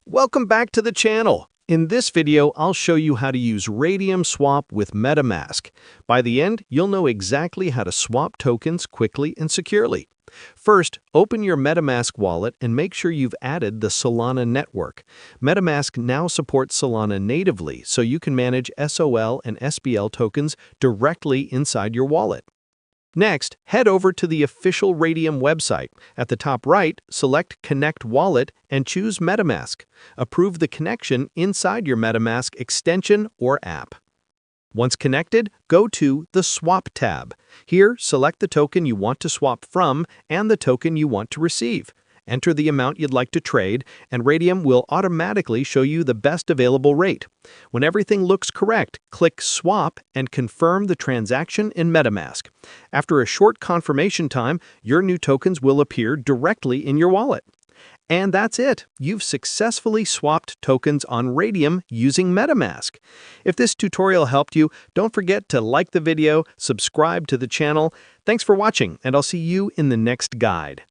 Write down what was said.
Welcome back to the channel. In this video, I'll show you how to use Raydium Swap with MetaMask. By the end, you'll know exactly how to swap tokens quickly and securely. First, open your MetaMask wallet and make sure you've added the Solana network. MetaMask now supports Solana natively, so you can manage SOL and SBL tokens directly inside your wallet. Next, head over to the official Raydium website. At the top right, select Connect Wallet and choose MetaMask. Approve the connection inside your MetaMask extension or app. Once connected, go to the Swap tab. Here, select the token you want to swap from and the token you want to receive. Enter the amount you'd like to trade, and Raydium will automatically show you the best available rate. When everything looks correct, click Swap and confirm the transaction in MetaMask. After a short confirmation time, your new tokens will appear directly in your wallet. And that's it. You've successfully swapped tokens on Raydium using MetaMask. If this tutorial helped you, don't forget to like the video, subscribe to the channel. Thanks for watching, and I'll see you in the next guide.